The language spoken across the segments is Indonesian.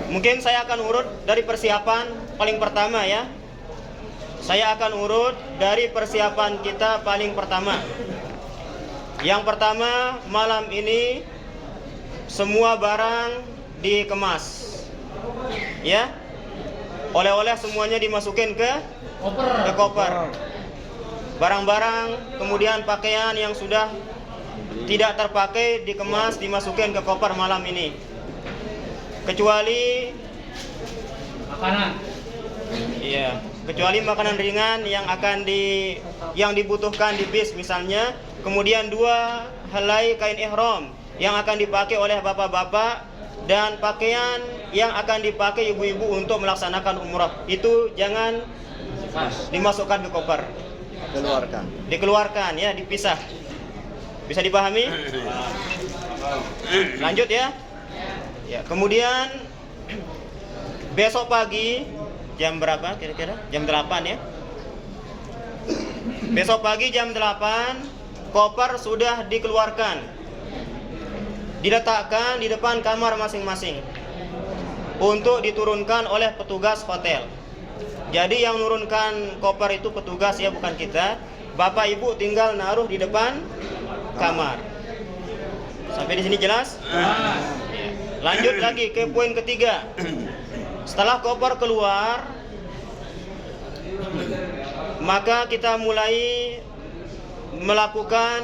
Mungkin saya akan urut dari persiapan paling pertama ya. Saya akan urut dari persiapan kita paling pertama. Yang pertama, malam ini semua barang dikemas. Ya. Oleh-oleh semuanya dimasukin ke koper. Barang-barang, kemudian pakaian yang sudah tidak terpakai dikemas, dimasukin ke koper malam ini. Kecuali makanan. Iya, kecuali makanan ringan yang dibutuhkan di bis misalnya. Kemudian 2 helai kain ihram yang akan dipakai oleh bapak-bapak, dan pakaian yang akan dipakai ibu-ibu untuk melaksanakan umrah. Itu jangan dimasukkan ke koper. Dikeluarkan ya, dipisah. Bisa dipahami? Lanjut ya. Ya, kemudian besok pagi jam berapa kira-kira? Jam 8 ya. Besok pagi jam 8 koper sudah dikeluarkan. Diletakkan di depan kamar masing-masing untuk diturunkan oleh petugas hotel. Jadi yang nurunkan koper itu petugas ya, bukan kita. Bapak Ibu tinggal naruh di depan kamar. Sampai di sini jelas? Lanjut lagi ke poin ketiga. Setelah koper keluar, maka kita mulai melakukan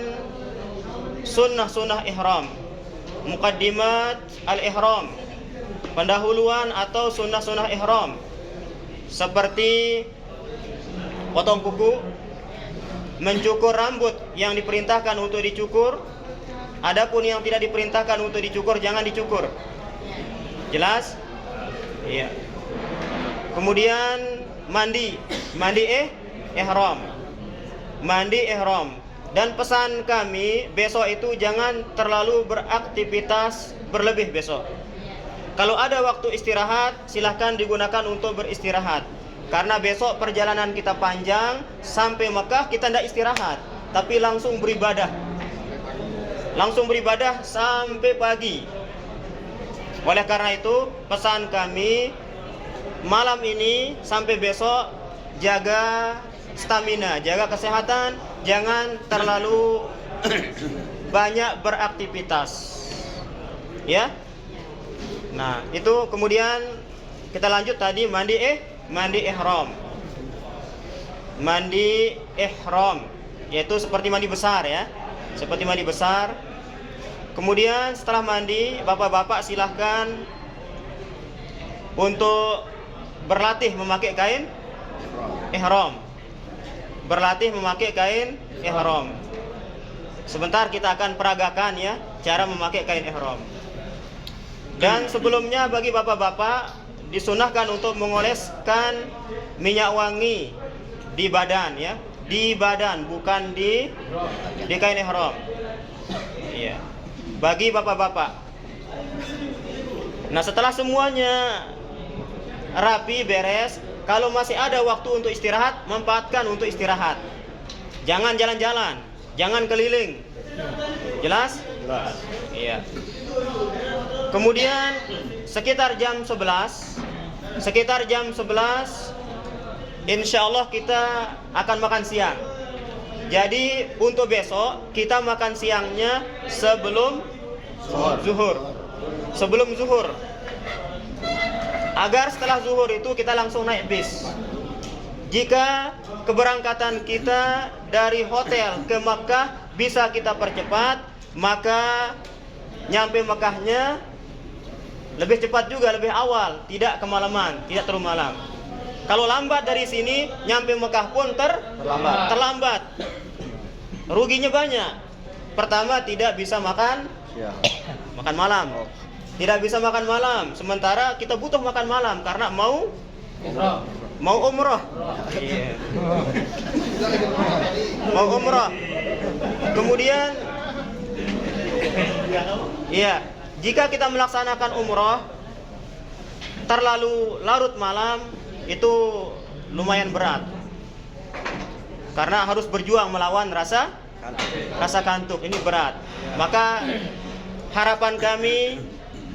sunnah-sunnah ihram, muqaddimat al-ihram, pendahuluan atau sunnah-sunnah ihram, seperti potong kuku, mencukur rambut yang diperintahkan untuk dicukur. Adapun yang tidak diperintahkan untuk dicukur, jangan dicukur. Jelas? Iya. Kemudian mandi ihram. Mandi ihram. Dan pesan kami besok itu jangan terlalu beraktivitas berlebih besok. Kalau ada waktu istirahat, silahkan digunakan untuk beristirahat. Karena besok perjalanan kita panjang, sampai Mekah kita tidak istirahat, tapi langsung beribadah. Langsung beribadah sampai pagi. Oleh karena itu, pesan kami malam ini sampai besok jaga stamina, jaga kesehatan, jangan terlalu banyak beraktivitas. Ya. Nah, itu kemudian kita lanjut tadi mandi ihram. Mandi ihram yaitu seperti mandi besar ya. Seperti mandi besar. Kemudian setelah mandi, bapak-bapak silahkan untuk berlatih memakai kain ihram. Berlatih memakai kain ihram. Sebentar kita akan peragakan ya cara memakai kain ihram. Dan sebelumnya bagi bapak-bapak disunahkan untuk mengoleskan minyak wangi di badan ya, di badan bukan di kain ihram. Iya. Bagi bapak-bapak. Nah, setelah semuanya rapi beres, kalau masih ada waktu untuk istirahat, manfaatkan untuk istirahat. Jangan jalan-jalan, jangan keliling. Jelas? Jelas. Iya. Kemudian sekitar jam 11, insya Allah kita akan makan siang. Jadi untuk besok kita makan siangnya sebelum zuhur. Sebelum zuhur. Agar setelah zuhur itu kita langsung naik bis. Jika keberangkatan kita dari hotel ke Makkah bisa kita percepat, maka nyampe Makkahnya lebih cepat juga, lebih awal, tidak kemalaman, tidak terlalu malam. Kalau lambat dari sini, nyampe Mekah pun terlambat. Ruginya banyak. Pertama, tidak bisa makan malam. Tidak bisa makan malam. Sementara kita butuh makan malam karena mau umroh. Iya. Mau umroh. Kemudian, iya, jika kita melaksanakan umroh terlalu larut malam, itu lumayan berat. Karena harus berjuang melawan rasa kantuk. Ini berat. Maka harapan kami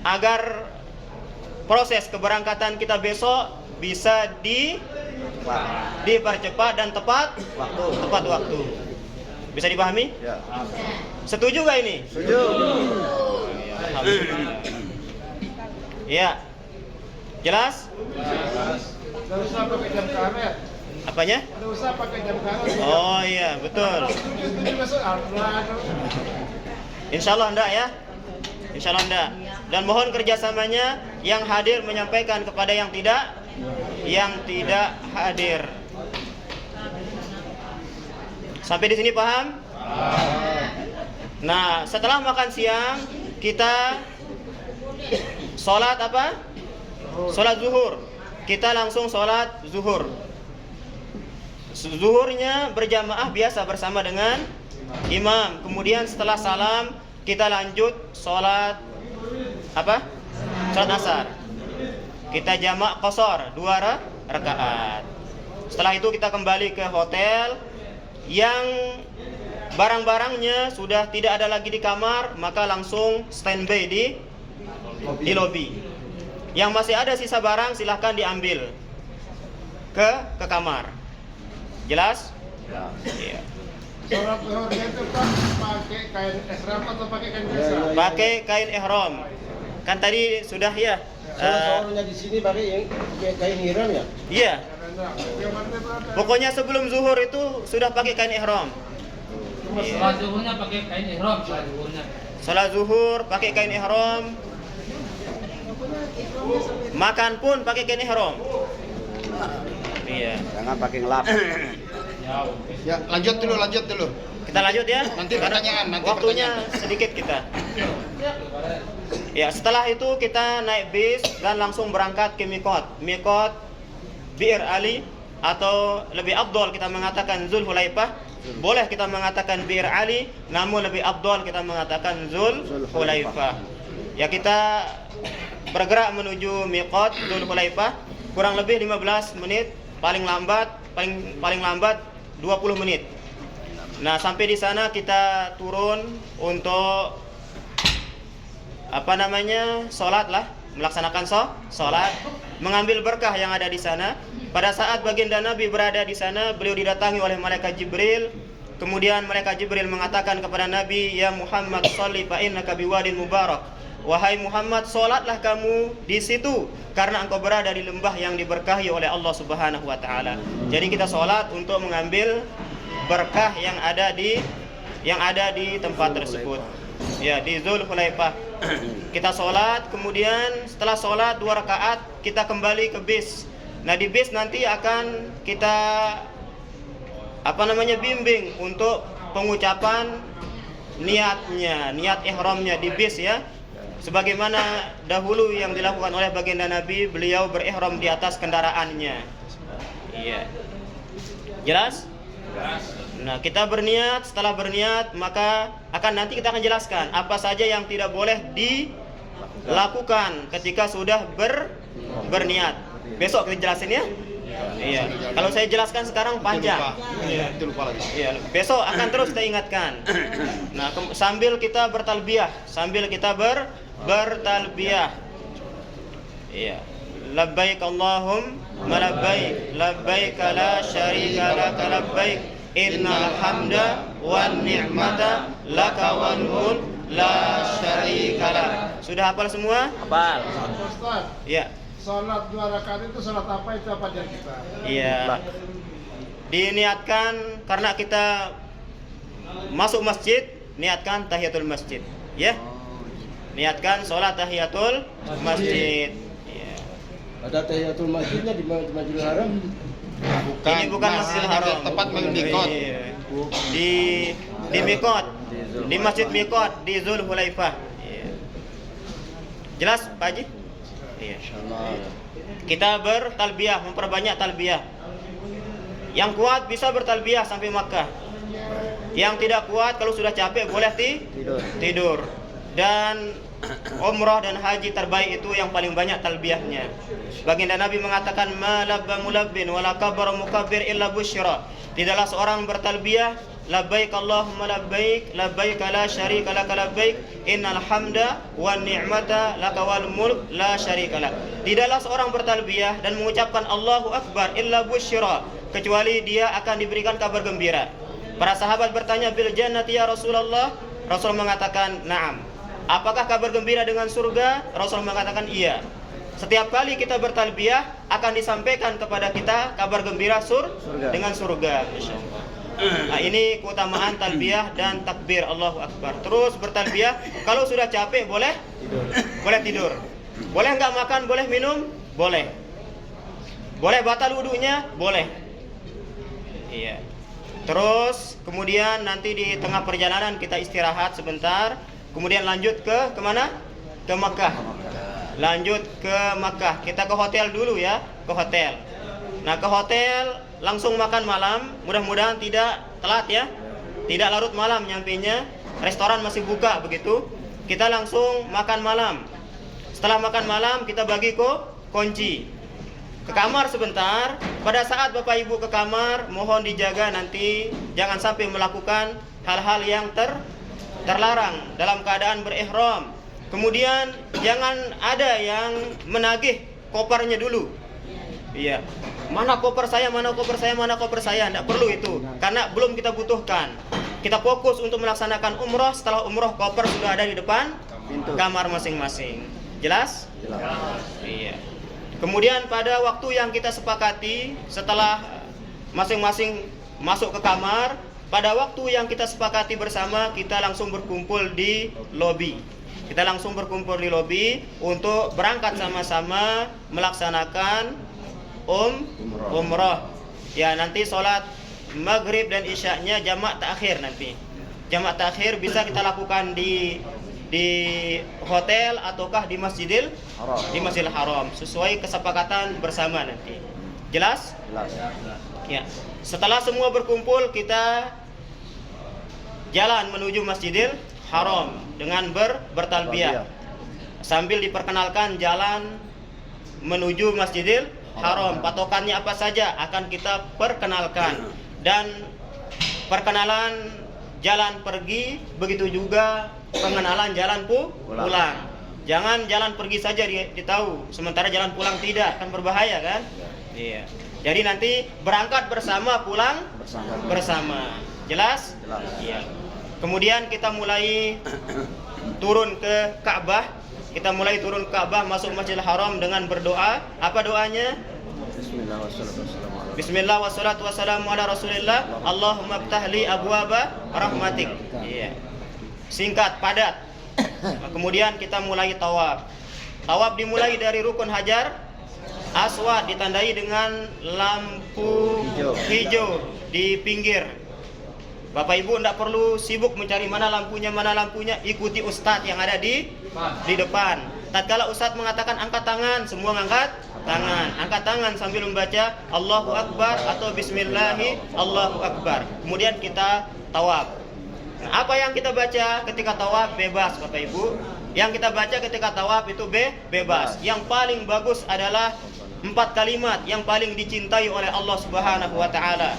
agar proses keberangkatan kita besok bisa dipercepat dan tepat waktu. Bisa dipahami? Ya. Setuju gak ini? Setuju. Alhamdulillah. Ya. Jelas? Nggak usah pakai jam karet. Apanya? Nggak usah pakai jam karet. Oh iya, betul. Ini masuk Allah. Insya Allah enggak ya? Insya Allah enggak. Dan mohon kerjasamanya yang hadir menyampaikan kepada yang tidak hadir. Sampai di sini paham? Nah, setelah makan siang kita sholat apa? Sholat zuhur. Kita langsung sholat zuhur. Zuhurnya berjamaah biasa bersama dengan imam. Kemudian setelah salam kita lanjut sholat apa? Sholat asar. Kita jamak qasar 2 rakaat. Setelah itu kita kembali ke hotel. Yang barang-barangnya sudah tidak ada lagi di kamar, maka langsung standby di lobi. Yang masih ada sisa barang silahkan diambil ke kamar. Jelas? Ya. Iya. Sholat zuhurnya itu Pak pakai kain ihram atau pakai kain biasa? Pakai kain ihram. Kan tadi sudah ya. Soalnya di sini pakai yang kain ihram ya? Iya. Yang mana berapa? Pokoknya sebelum zuhur itu sudah pakai kain ihram. Sholat zuhurnya pakai kain ihram, sholat zuhurnya. Salat zuhur pakai kain ihram. Makan pun pakai kain ihram. Iya. Jangan pakai ngelap. Ya, lanjut dulu. Kita lanjut ya. Nanti Karena pertanyaan, nanti waktunya sedikit kita. Ya, setelah itu kita naik bis dan langsung berangkat ke Mikot. Mikot Bir Ali atau lebih afdol kita mengatakan Zulhulaifah. Boleh kita mengatakan Bir Ali, namun lebih afdol kita mengatakan Zulhulaifah. Ya, kita bergerak menuju Mikot Zulhulaifah kurang lebih 15 menit, paling lambat 20 menit. Nah, sampai di sana kita turun untuk sholat lah, melaksanakan sholat, mengambil berkah yang ada di sana. Pada saat baginda Nabi berada di sana, beliau didatangi oleh malaikat Jibril. Kemudian malaikat Jibril mengatakan kepada Nabi, "Ya Muhammad, sholli fa innaka biwadin mubarak." Wahai Muhammad, sholatlah kamu di situ karena engkau berada di lembah yang diberkahi oleh Allah Subhanahu wa taala. Jadi kita sholat untuk mengambil berkah yang ada di tempat tersebut. Ya, di Zulhulaifah. Kita sholat, kemudian setelah sholat 2 rakaat kita kembali ke bis. Nah, di bis nanti akan kita bimbing untuk pengucapan niat ihramnya di bis ya. Sebagaimana dahulu yang dilakukan oleh baginda Nabi, beliau berihram di atas kendaraannya. Iya. Jelas? Nah, kita berniat, setelah berniat maka nanti kita akan jelaskan apa saja yang tidak boleh dilakukan ketika sudah berniat. Besok kita jelasin ya. Iya. Kalau saya jelaskan sekarang panjang. Itu lupa lagi. Iya, besok akan terus kita ingatkan. Nah, sambil kita bertalbiyah, bertalbiyah. Iya. Labbaik Allahumma labbaik, labbaik la syarika laka labbaik, innal hamda wan ni'mata laka wal mulk la syarika lak. Sudah hafal semua? Hafal. Ustaz, Iya. sholat 2 rakaat itu sholat apa itu apa aja kita? Iya. Diniatkan karena kita masuk masjid, niatkan tahiyatul masjid, ya. Niatkan sholat tahiyatul masjid. Iya. Ada tahiyatul masjidnya di Masjidil Haram. Ini bukan Masjidil Haram. Tempat Mikot. Iya. Di Mikot. Di Masjid Mikot di Zulhulaifah. Iya. Jelas, Pak Haji? Iya. Kita bertalbiyah, memperbanyak talbiyah. Yang kuat bisa bertalbiyah sampai Makkah. Yang tidak kuat kalau sudah capek boleh tidur. Dan umrah dan haji terbaik itu yang paling banyak talbiyahnya. Baginda Nabi mengatakan, "Ma labba mulabbin wa la kabbara mukabbir illa busyra." Tidaklah seorang bertalbiyah labbaik Allahumma labbaik, labbaik la syarika lak labbaik, innal hamda wan ni'mata laka wal mulk la syarika lak. Tidaklah seorang bertalbiyah dan mengucapkan Allahu Akbar illa busyra, kecuali dia akan diberikan kabar gembira. Para sahabat bertanya, bil jannati ya Rasulullah? Rasul mengatakan, na'am. Apakah kabar gembira dengan surga? Rasul mengatakan iya. Setiap kali kita bertalbiyah akan disampaikan kepada kita kabar gembira Surga. dengan surga. Masyaallah. Nah, ini keutamaan talbiyah dan takbir Allahu Akbar. Terus bertalbiyah, kalau sudah capek boleh Tidur. boleh tidur. Boleh nggak makan, boleh minum? Boleh. Boleh batal wudunya? Boleh. Iya. Terus kemudian nanti di tengah perjalanan kita istirahat sebentar. Kemudian lanjut ke kemana? Ke Makkah. Lanjut ke Makkah. Kita ke hotel dulu ya, ke hotel. Nah, ke hotel langsung makan malam. Mudah-mudahan tidak telat ya. Tidak larut malam nyampainya. Restoran masih buka begitu. Kita langsung makan malam. Setelah makan malam kita bagi kunci. Ke kamar sebentar. Pada saat Bapak Ibu ke kamar, mohon dijaga nanti jangan sampai melakukan hal-hal yang terlarang dalam keadaan berihram. Kemudian jangan ada yang menagih kopernya dulu. Iya. Mana koper saya, mana koper saya, mana koper saya. Tidak perlu itu, karena belum kita butuhkan. Kita fokus untuk melaksanakan umroh. Setelah umroh, koper sudah ada di depan Pintu. kamar masing-masing. Jelas? Jelas. Iya. Kemudian pada waktu yang kita sepakati, setelah masing-masing masuk ke kamar, pada waktu yang kita sepakati bersama, kita langsung berkumpul di lobi. Kita langsung berkumpul di lobi untuk berangkat sama-sama melaksanakan umroh. Ya, nanti sholat maghrib dan isyaknya jamak takhir nanti. Jamak takhir bisa kita lakukan di hotel ataukah di Masjidil Haram sesuai kesepakatan bersama nanti. Jelas? Jelas. Ya. Setelah semua berkumpul, kita jalan menuju Masjidil Haram dengan bertalbiyah. Sambil diperkenalkan jalan menuju Masjidil Haram. Patokannya apa saja akan kita perkenalkan. Dan perkenalan jalan pergi, begitu juga pengenalan jalan pulang. Jangan jalan pergi saja ditahu, sementara jalan pulang tidak, kan berbahaya kan? Iya. Jadi nanti berangkat bersama, pulang bersama. Jelas? Jelas. Iya. Kemudian kita mulai turun ke Ka'bah. Kita mulai turun ke Ka'bah, masuk Masjidil Haram dengan berdoa. Apa doanya? Bismillah wassalatu wassalamu ala Rasulillah. Allahumma ftahli abwaba rahmatik. Iya. Singkat, padat. Kemudian kita mulai tawaf. Tawaf dimulai dari rukun Hajar Aswad, ditandai dengan lampu hijau di pinggir. Bapak Ibu tidak perlu sibuk mencari mana lampunya, ikuti ustadz yang ada di depan. Tatkala ustadz mengatakan angkat tangan, semua angkat tangan. Angkat tangan sambil membaca Allahu Akbar atau Bismillahi Allahu Akbar. Kemudian kita tawaf. Nah, apa yang kita baca ketika tawaf bebas Bapak Ibu. Yang kita baca ketika tawaf itu bebas. Yang paling bagus adalah 4 kalimat yang paling dicintai oleh Allah Subhanahu wa taala.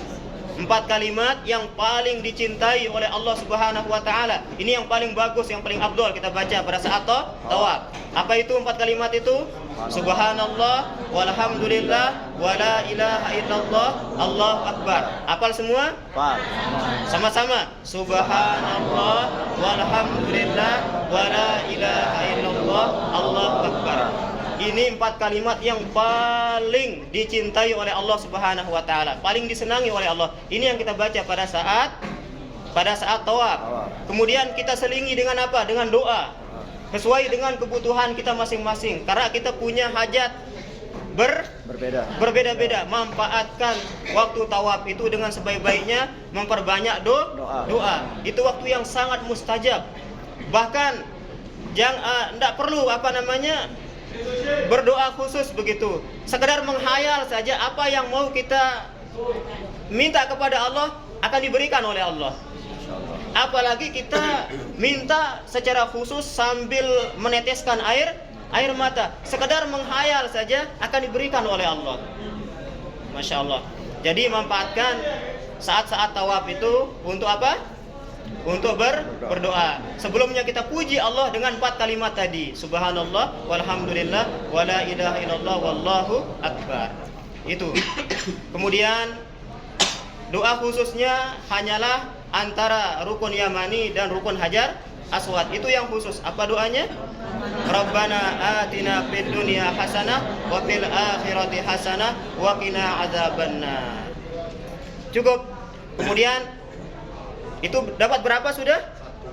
4 kalimat yang paling dicintai oleh Allah Subhanahu wa taala. Ini yang paling bagus, yang paling afdol kita baca pada saat tawaf. Apa itu 4 kalimat itu? Subhanallah walhamdulillah wala ilaha illallah Allahu akbar. Hafal semua? Sama-sama. Subhanallah walhamdulillah wala ilaha illallah Allahu akbar. Ini 4 kalimat yang paling dicintai oleh Allah Subhanahu wa taala, paling disenangi oleh Allah. Ini yang kita baca pada saat tawaf. Kemudian kita selingi dengan apa? Dengan doa. Sesuai dengan kebutuhan kita masing-masing. Karena kita punya hajat berbeda-beda. Manfaatkan waktu tawaf itu dengan sebaik-baiknya, memperbanyak doa. Itu waktu yang sangat mustajab. Bahkan tidak perlu berdoa khusus begitu. Sekedar menghayal saja apa yang mau kita minta kepada Allah akan diberikan oleh Allah. Apalagi kita minta secara khusus sambil meneteskan air mata. Sekedar menghayal saja akan diberikan oleh Allah. Masya Allah. Jadi manfaatkan saat-saat tawaf itu untuk apa? Untuk berdoa. Sebelumnya kita puji Allah dengan 4 kalimat tadi. Subhanallah, walhamdulillah, wala ilaha illallah, wallahu akbar. Itu. Kemudian doa khususnya hanyalah antara rukun Yamani dan rukun Hajar Aswad. Itu yang khusus. Apa doanya? Rabbana atina fid dunya hasanah wa fil akhirati hasanah wa qina adzabannar. Cukup. Kemudian itu dapat berapa sudah?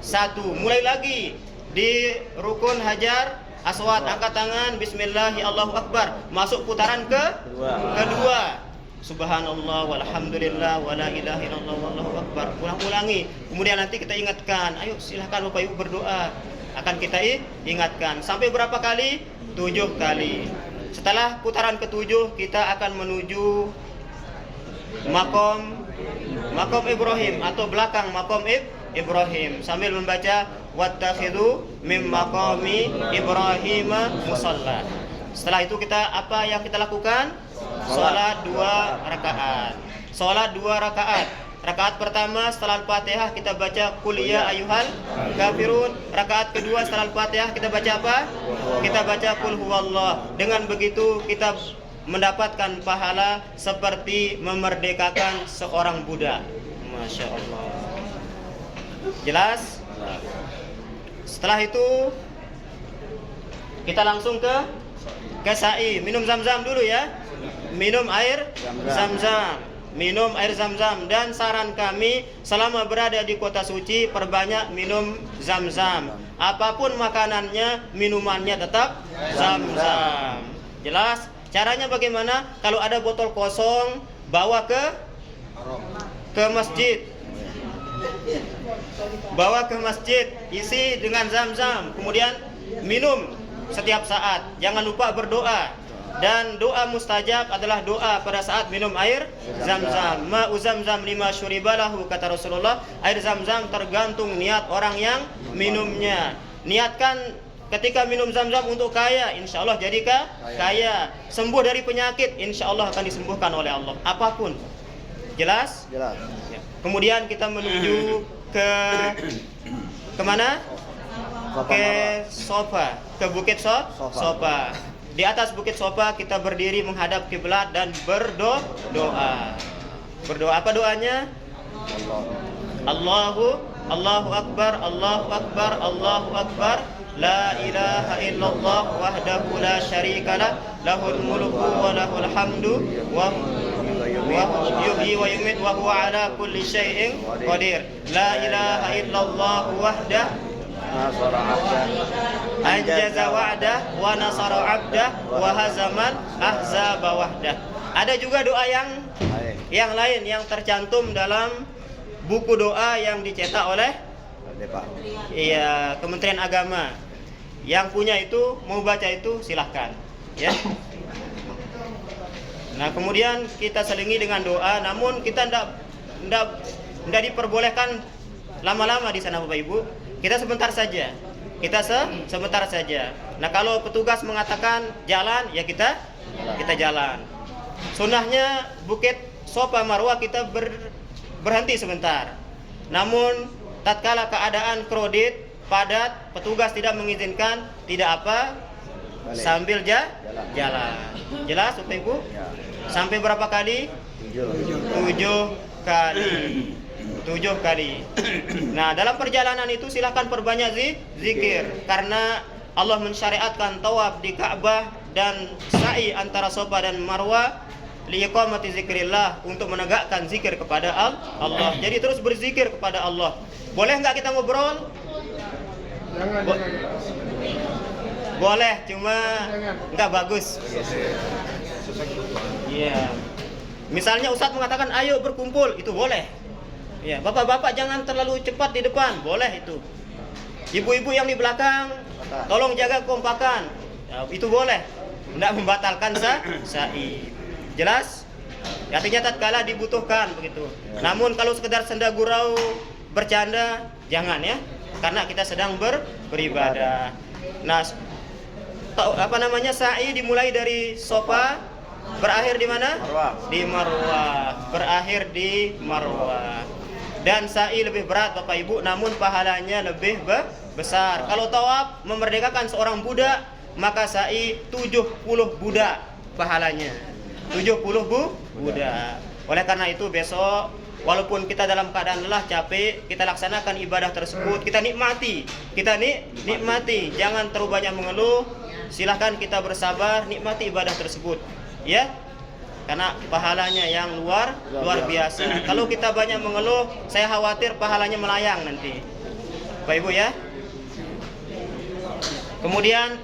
1. Mulai lagi di rukun Hajar Aswad, angkat tangan, bismillahi Allahu akbar. Masuk putaran kedua. Subhanallah walhamdulillah wala ilaha illallah wallahu akbar. Ulang-ulangi. Kemudian nanti kita ingatkan, ayo silahkan Bapak Ibu berdoa. Akan kita ingatkan. Sampai berapa kali? 7 kali. Setelah putaran ke-7 kita akan menuju makom Ibrahim atau belakang makom Ibrahim sambil membaca wattakhidhu mim maqami Ibrahim musalla. Setelah itu apa yang kita lakukan? Salat 2 rakaat. Salat 2 rakaat. Rakaat pertama setelah Al-Fatihah kita baca qul ya ayyuhal kafirun. Rakaat kedua setelah Al-Fatihah kita baca apa? Kita baca qul huwallah. Dengan begitu kita mendapatkan pahala seperti memerdekakan seorang budak. Masya Allah. Jelas? Setelah itu kita langsung ke sa'i. Minum zam-zam dulu ya. Minum air zam-zam. Minum air zam-zam. Dan saran kami selama berada di kota suci perbanyak minum zam-zam. Apapun makanannya, minumannya tetap zam-zam. Jelas? Caranya bagaimana? Kalau ada botol kosong, bawa ke masjid. Bawa ke masjid, isi dengan zam-zam. Kemudian minum setiap saat. Jangan lupa berdoa. Dan doa mustajab adalah doa pada saat minum air zam-zam. Ma'u zam-zam lima syuribalahu, kata Rasulullah. Air zam-zam tergantung niat orang yang minumnya. Niatkan ketika minum zam-zam untuk kaya, insya Allah jadi kaya. Sembuh dari penyakit, insya Allah akan disembuhkan oleh Allah. Apapun. Jelas? Jelas. Ya. Kemudian kita menuju kemana? Ke Sofa, ke Bukit Sofa. Di atas Bukit Sofa kita berdiri menghadap kiblat dan berdoa. Berdoa apa doanya? Allahu Akbar, Allahu Akbar, Allahu Akbar. La ilaha illallah wahdahu la syarikalah, lahul mulku wa lahul hamdu wa yuhyi wa yumiit wa huwa ala kulli syai'in qadir. La ilaha illallah wahdahu anjaza wa'dah wa nasara 'abdah wa hazamal ahzaba wahdah. Ada juga doa yang lain yang tercantum dalam buku doa yang dicetak oleh Kementerian Agama. Yang punya itu mau baca itu silahkan ya. Nah kemudian kita selingi dengan doa, namun kita tidak diperbolehkan lama-lama di sana Bapak Ibu. Kita sebentar saja. Sebentar saja. Nah kalau petugas mengatakan jalan, ya kita jalan. Sunnahnya Bukit Sofa Marwah kita berhenti sebentar. Namun tatkala keadaan kredit padat, petugas tidak mengizinkan, tidak apa, sambil jalan. Jelas Bapak Ibu? Sampai berapa kali? 7 kali. Nah, dalam perjalanan itu silakan perbanyak zikir karena Allah mensyariatkan tawaf di Ka'bah dan sa'i antara Safa dan Marwah liiqamati zikrillah, untuk menegakkan zikir kepada Allah. Jadi terus berzikir kepada Allah. Boleh enggak kita ngobrol? Jangan. Boleh, cuma enggak bagus. Iya. Misalnya Ustadz mengatakan ayo berkumpul, itu boleh. Ya, bapak-bapak jangan terlalu cepat di depan, boleh itu. Ibu-ibu yang di belakang, tolong jaga kekompakan, ya, itu boleh. Tidak membatalkan sa'i. Jelas? Artinya tatkala dibutuhkan begitu. Namun kalau sekedar senda gurau, bercanda, jangan ya, karena kita sedang beribadah. Nah, sa'i dimulai dari Safa berakhir di mana? Marwah. Di Marwah. Berakhir di Marwah. Dan sa'i lebih berat Bapak Ibu, namun pahalanya lebih besar. Kalau tawaf memerdekakan seorang budak, maka sa'i 70 budak pahalanya. 70 budak. Oleh karena itu besok walaupun kita dalam keadaan lelah, capek, kita laksanakan ibadah tersebut, kita nikmati. Nikmati, jangan terlalu banyak mengeluh. Silahkan kita bersabar, nikmati ibadah tersebut. Ya. Karena pahalanya yang luar biasa. Kalau kita banyak mengeluh, saya khawatir pahalanya melayang nanti. Bapak Ibu ya. Kemudian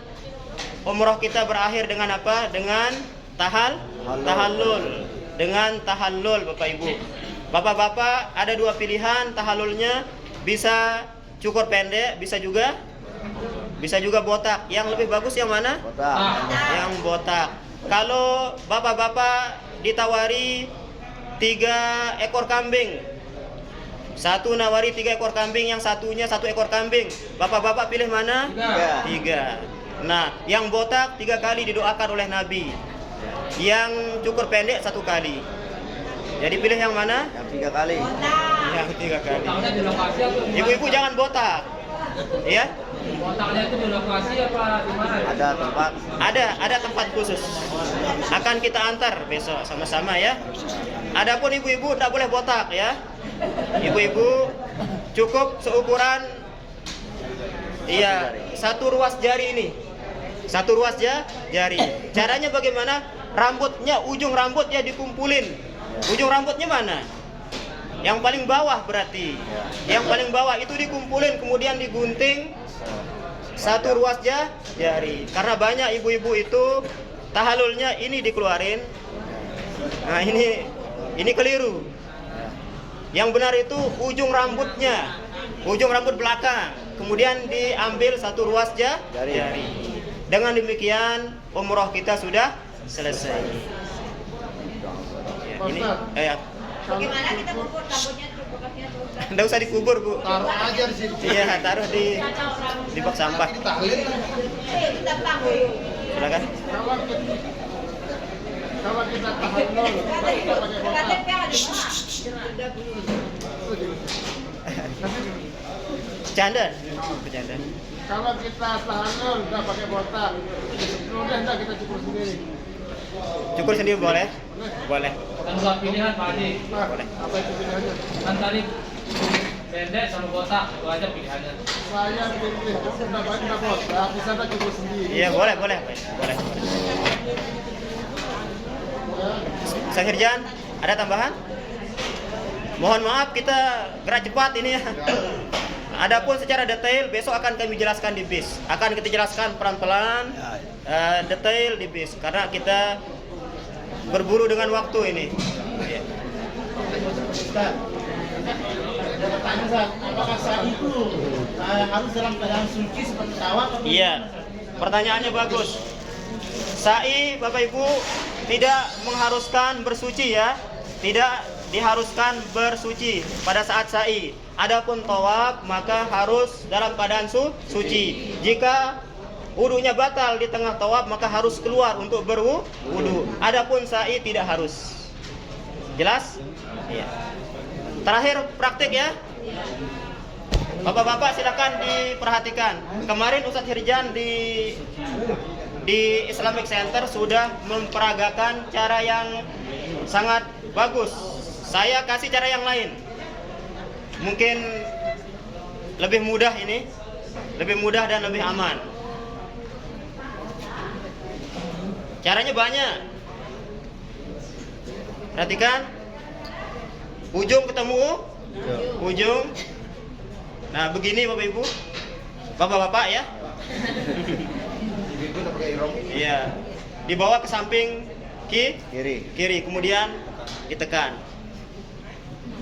umroh kita berakhir dengan apa? Dengan tahallul. Dengan tahallul Bapak Ibu. Bapak-bapak ada dua pilihan tahallulnya, bisa cukur pendek, bisa juga botak. Yang lebih bagus yang mana? Botak. Yang botak. Kalau bapak-bapak ditawari 3 ekor kambing, satu nawari 3 ekor kambing, yang satunya 1 ekor kambing, bapak-bapak pilih mana? 3. Nah, yang botak 3 kali didoakan oleh Nabi, yang cukur pendek 1 kali. Jadi pilih yang mana? Yang 3 kali. Yang 3 kali. Botaknya di lokasi atau di mana? Ibu-ibu jangan botak, ya. Botaknya itu di lokasi apa di mana? Ada tempat. Ada tempat khusus. Akan kita antar besok sama-sama ya. Adapun ibu-ibu tidak boleh botak ya. Ibu-ibu cukup seukuran satu ruas jari ini. Satu ruas jari. Caranya bagaimana? Rambutnya, ujung rambutnya dikumpulin. Ujung rambutnya mana? Yang paling bawah berarti. Yang paling bawah itu dikumpulin, kemudian digunting satu ruas jari. Karena banyak ibu-ibu itu tahallulnya ini dikeluarin. Nah, ini keliru. Yang benar itu ujung rambutnya, ujung rambut belakang, kemudian diambil satu ruas jari. Dengan demikian umroh kita sudah selesai. Ya, Bagaimana kita kubur rambutnya bekasnya terus? Nggak usah dikubur Bu. Taruh aja di situ. Iya, taruh di bak sampah. Ditahlil. Kita panggil. Silakan. Kalau kita tahallul, kita pakai botak. Bercanda. Kalau kita tahallul, kita pakai botak. Kemudian kita cukur sendiri. Cukur sendiri boleh? Boleh. Kan dua pilihan Pak Haji. Nah, apa itu pilihannya? Kan tadi pendek sama botak, itu aja pilihannya. Saya pilih udah botak, bisa tak cukur sendiri. Iya, boleh. Ustaz Hirjan, ada tambahan? Mohon maaf kita gerak cepat ini ya. Adapun secara detail besok akan kami jelaskan di bis. Akan kita jelaskan pelan-pelan detail di bis karena kita berburu dengan waktu ini. Ya. Apakah saat itu harus dalam keadaan suci seperti tawaf? Iya, pertanyaannya bagus. Sa'i Bapak Ibu tidak mengharuskan bersuci ya, tidak diharuskan bersuci pada saat sa'i. Adapun tawaf maka harus dalam keadaan suci. Jika wudunya batal di tengah tawaf maka harus keluar untuk berwudu. Adapun sa'i tidak harus. Jelas? Iya. Terakhir praktik ya. Bapak-bapak silakan diperhatikan. Kemarin Ustadz Hirjan di Islamic Center sudah memperagakan cara yang sangat bagus. Saya kasih cara yang lain. Mungkin lebih mudah ini, lebih mudah dan lebih aman. Caranya banyak. Perhatikan. Ujung ketemu ujung. Nah, begini Bapak Ibu. Bapak-bapak ya. Ibu udah pakai irong. Iya. Dibawa ke samping kiri, kemudian ditekan.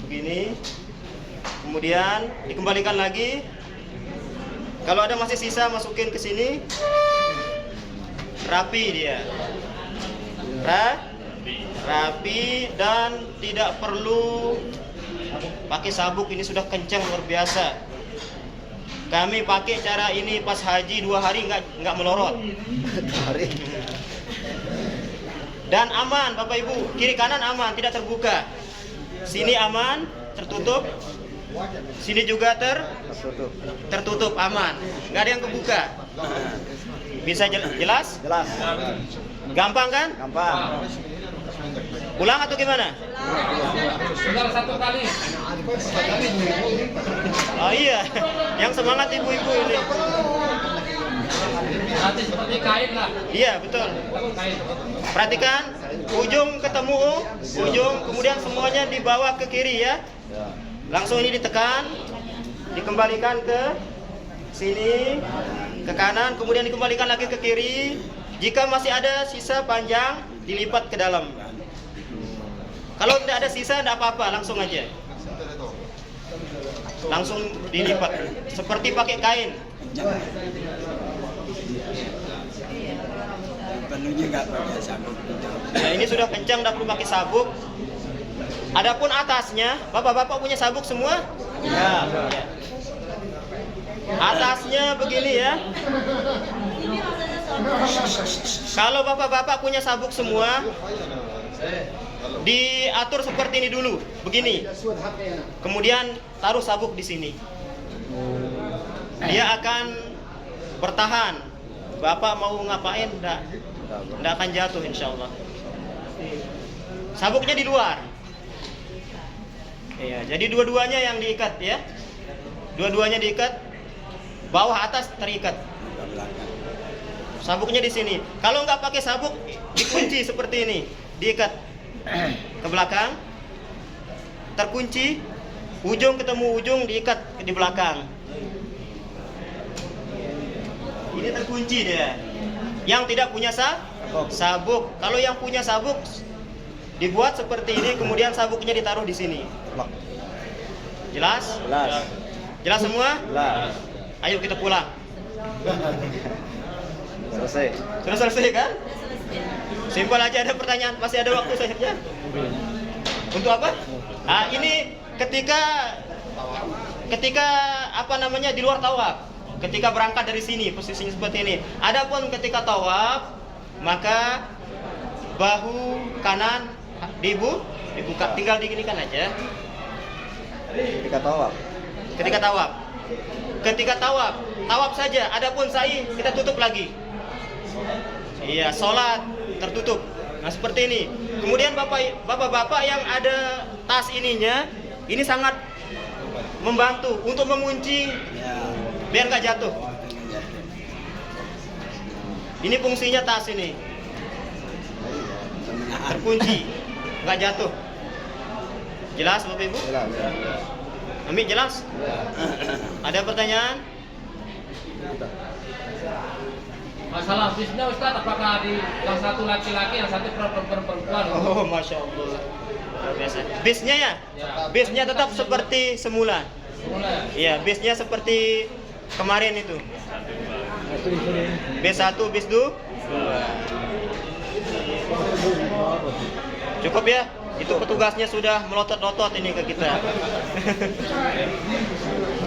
Begini. Kemudian dikembalikan lagi. Kalau ada masih sisa masukin ke sini. Rapi dia. Rapi dan tidak perlu pakai sabuk, ini sudah kencang luar biasa. Kami pakai cara ini pas haji 2 hari nggak melorot. 2 hari. Dan aman Bapak Ibu, kiri kanan aman, tidak terbuka. Sini aman, tertutup. Sini juga tertutup, aman. Nggak ada yang kebuka. Bisa jelas? Jelas. Gampang kan? Gampang. Ulang atau gimana? Tinggal 1 kali. Oh iya, yang semangat ibu-ibu ini. Nanti seperti kain lah. Iya, betul. Kain. Perhatikan, ujung ketemu ujung, kemudian semuanya dibawa ke kiri ya. Langsung ini ditekan, dikembalikan ke sini, ke kanan, kemudian dikembalikan lagi ke kiri. Jika masih ada sisa panjang, dilipat ke dalam. Kalau tidak ada sisa, tidak apa-apa, langsung aja. Langsung dilipat, seperti pakai kain. Ya, ini sudah kencang, tidak perlu pakai sabuk. Adapun atasnya, bapak-bapak punya sabuk semua? Ya. Atasnya begini ya. Kalau bapak-bapak punya sabuk semua, diatur seperti ini dulu, begini. Kemudian taruh sabuk di sini. Dia akan bertahan. Bapak mau ngapain? Tidak akan jatuh insya Allah. Sabuknya di luar. Iya, jadi dua-duanya yang diikat ya. Dua-duanya diikat. Bawah atas terikat. Sabuknya di sini. Kalau nggak pakai sabuk, dikunci seperti ini, diikat ke belakang, terkunci, ujung ketemu ujung, diikat di belakang. Ini terkunci dia. Yang tidak punya sabuk. Kalau yang punya sabuk, dibuat seperti ini, kemudian sabuknya ditaruh di sini. Jelas? Jelas. Jelas semua? Jelas. Ayo kita pulang. Selesai. Sudah selesai kan? Simpel aja, ada pertanyaan, masih ada waktu sayapnya. Untuk apa? Nah, ini ketika apa namanya di luar tawaf. Ketika berangkat dari sini, posisinya seperti ini. Adapun ketika tawaf, maka bahu kanan dibuka, tinggal diginikan aja. Ketika tawaf. Ketika tawaf saja. Adapun sa'i kita tutup lagi. Iya, sholat tertutup. Nah seperti ini. Kemudian bapak-bapak yang ada tas ininya, ini sangat membantu untuk mengunci biar nggak jatuh. Ini fungsinya tas ini, terkunci, nggak jatuh. Jelas Bapak Ibu? Jelas. Ami jelas? Ada pertanyaan? Masalah bisnya Ustaz, apakah yang satu laki-laki, yang satu perempuan? Oh, masya Allah. Luar biasa. Bisnya ya? Bisnya tetap seperti semula. Iya, bisnya seperti kemarin itu. Bis 1, bis 2. Cukup ya? Itu petugasnya sudah melotot-lotot ini ke kita.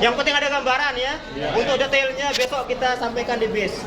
Yang penting ada gambaran ya. Untuk detailnya besok kita sampaikan di bis.